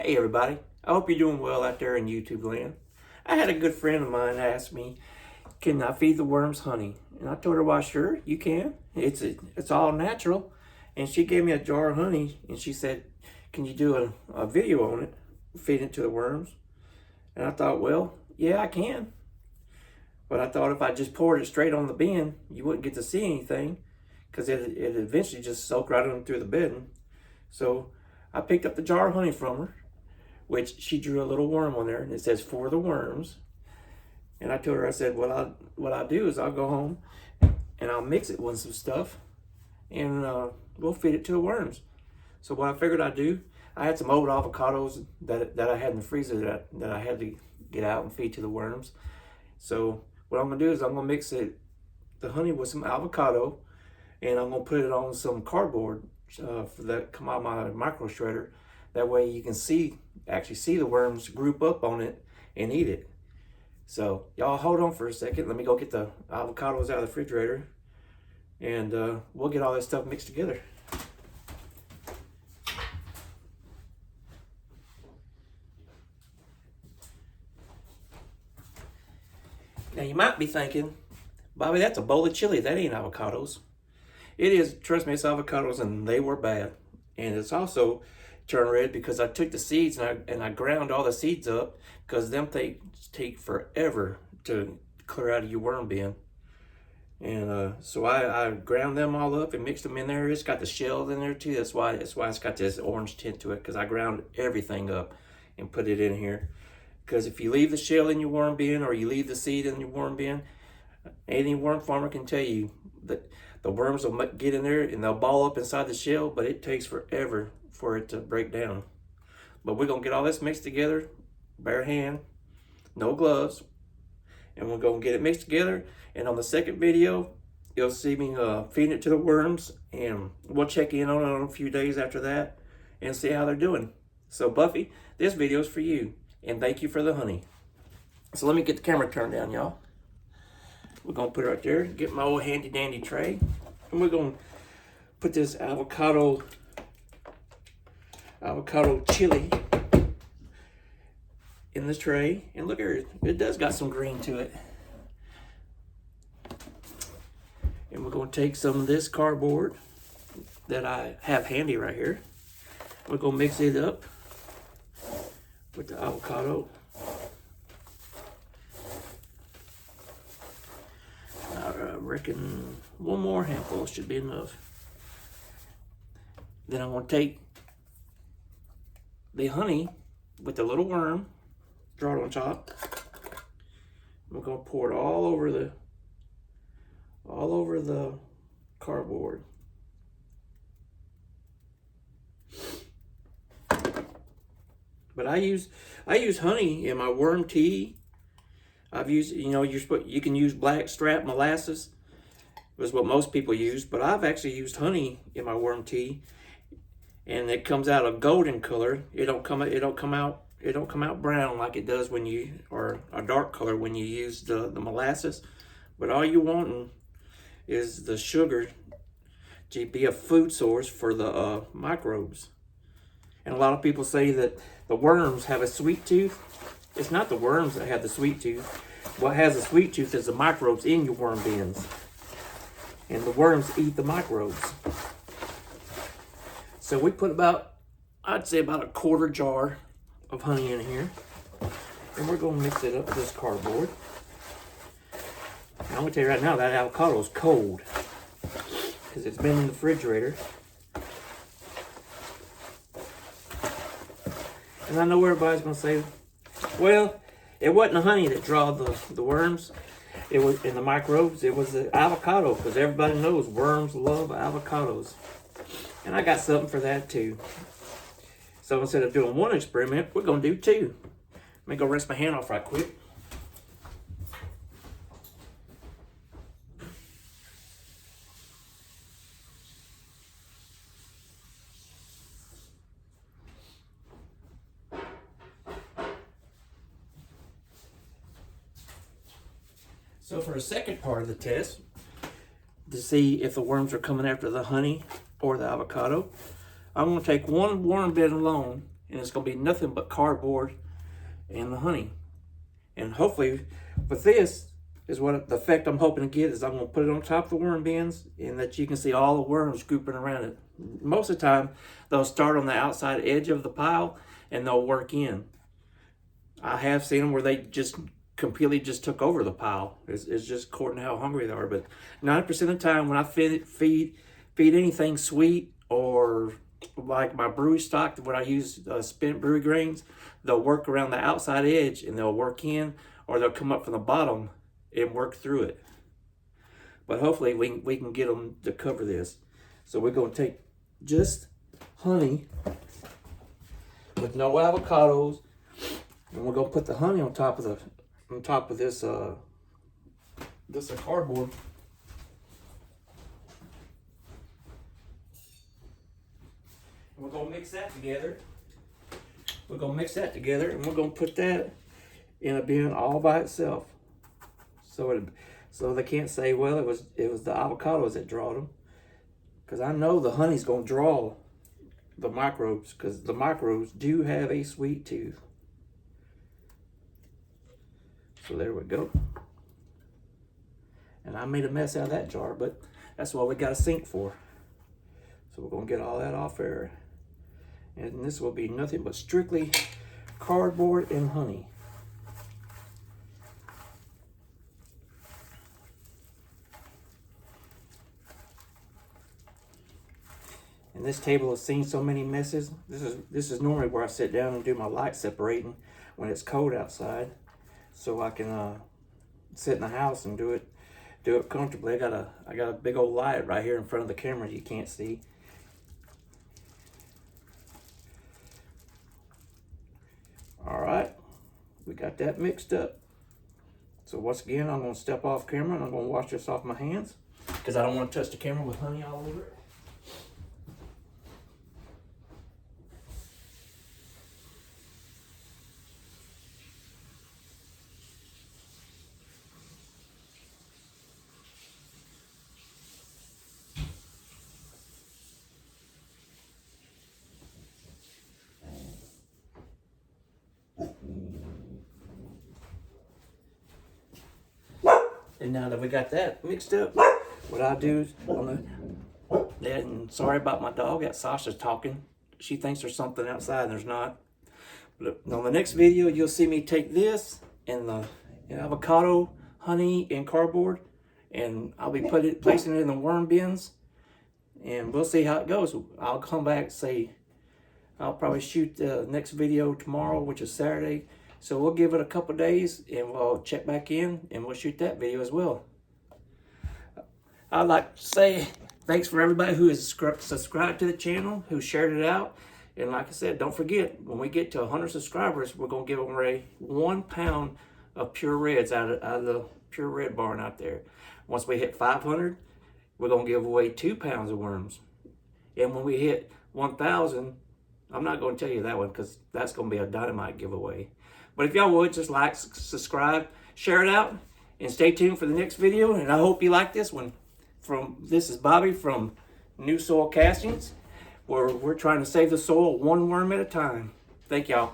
Hey everybody, I hope you're doing well out there in YouTube land. I had a good friend of mine ask me, can I feed the worms honey? And I told her, why sure, you can. It's all natural. And she gave me a jar of honey and she said, can you do a video on it, feeding it to the worms? And I thought, well, yeah, I can. But I thought if I just poured it straight on the bin, you wouldn't get to see anything because it eventually just soaked right on through the bedding. So I picked up the jar of honey from her, which she drew a little worm on there, and it says for the worms. And I told her, I said, what I'll do is I'll go home and I'll mix it with some stuff and we'll feed it to the worms. So what I figured I'd do, I had some old avocados that I had in the freezer that I had to get out and feed to the worms. So what I'm gonna do is I'm gonna mix the honey with some avocado, and I'm gonna put it on some cardboard that come out of my micro shredder. That way you can actually see the worms group up on it and eat it. So y'all hold on for a second. Let me go get the avocados out of the refrigerator, and we'll get all this stuff mixed together. Now you might be thinking, Bobby, that's a bowl of chili. That ain't avocados. It is, trust me, it's avocados and they were bad. And it's also turned red because I took the seeds and I ground all the seeds up, because them things take forever to clear out of your worm bin. And so I ground them all up and mixed them in there. It's got the shell in there too. That's why it's got this orange tint to it, because I ground everything up and put it in here. Because if you leave the shell in your worm bin or you leave the seed in your worm bin, any worm farmer can tell you that the worms will get in there and they'll ball up inside the shell, but it takes forever for it to break down. But we're gonna get all this mixed together, bare hand, no gloves, and we're gonna get it mixed together. And on the second video, you'll see me feeding it to the worms, and we'll check in on it in a few days after that and see how they're doing. So Buffy, this video is for you, and thank you for the honey. So let me get the camera turned down, y'all. We're gonna put it right there, get my old handy dandy tray, and we're gonna put this avocado chili in the tray. And look here, it does got some green to it. And we're gonna take some of this cardboard that I have handy right here. We're gonna mix it up with the avocado. I reckon one more handful should be enough. Then I'm gonna take the honey with the little worm, draw it on top. We're gonna pour it all over the cardboard. But I use honey in my worm tea. I've used, you can use black strap molasses, was what most people use, but I've actually used honey in my worm tea, and it comes out a golden color. It don't come out brown like it does when you, or a dark color when you use the molasses. But all you want is the sugar to be a food source for the microbes. And a lot of people say that the worms have a sweet tooth. It's not the worms that have the sweet tooth. What has a sweet tooth is the microbes in your worm bins. And the worms eat the microbes. So we put I'd say about a quarter jar of honey in here. And we're gonna mix it up with this cardboard. And I'm gonna tell you right now, that avocado is cold, because it's been in the refrigerator. And I know everybody's gonna say, well, it wasn't the honey that drew the worms. It was in the microbes. It was the avocado, because everybody knows worms love avocados. And I got something for that too. So instead of doing one experiment, we're gonna do two. Let me go rinse my hand off right quick. So for the second part of the test, to see if the worms are coming after the honey or the avocado, I'm going to take one worm bin alone and it's going to be nothing but cardboard and the honey. And hopefully with this is what the effect I'm hoping to get is I'm going to put it on top of the worm bins and that you can see all the worms grouping around it. Most of the time they'll start on the outside edge of the pile and they'll work in. I have seen them where they just completely just took over the pile. It's just according to how hungry they are. But 90% of the time when I feed anything sweet or like my brew stock, when I use spent brew grains, they'll work around the outside edge and they'll work in, or they'll come up from the bottom and work through it. But hopefully we can get them to cover this. So we're going to take just honey with no avocados, and we're going to put the honey on top of this cardboard. And we're going to mix that together. We're going to mix that together, and we're going to put that in a bin all by itself. So they can't say, well, it was the avocados that drawed them. Because I know the honey's going to draw the microbes, because the microbes do have a sweet tooth. So there we go. And I made a mess out of that jar, but that's what we got a sink for. So we're going to get all that off there. And this will be nothing but strictly cardboard and honey. And this table has seen so many messes. This is normally where I sit down and do my light separating when it's cold outside, so I can sit in the house and do it comfortably. I got a big old light right here in front of the camera you can't see. All right, we got that mixed up. So once again, I'm going to step off camera and I'm going to wash this off my hands because I don't want to touch the camera with honey all over it. And now that we got that mixed up, what I'll do is and sorry about my dog, that Sasha's talking. She thinks there's something outside and there's not. But on the next video, you'll see me take this and the avocado, honey, and cardboard, and I'll be placing it in the worm bins, and we'll see how it goes. I'll come back, I'll probably shoot the next video tomorrow, which is Saturday. So we'll give it a couple days and we'll check back in and we'll shoot that video as well. I'd like to say thanks for everybody who has subscribed to the channel, who shared it out. And like I said, don't forget, when we get to 100 subscribers, we're going to give away 1 pound of pure reds out of the pure red barn out there. Once we hit 500, we're going to give away 2 pounds of worms. And when we hit 1,000, I'm not going to tell you that one because that's going to be a dynamite giveaway. But if y'all would, just like, subscribe, share it out, and stay tuned for the next video. And I hope you like this one. This is Bobby from New Soil Castings, where we're trying to save the soil one worm at a time. Thank y'all.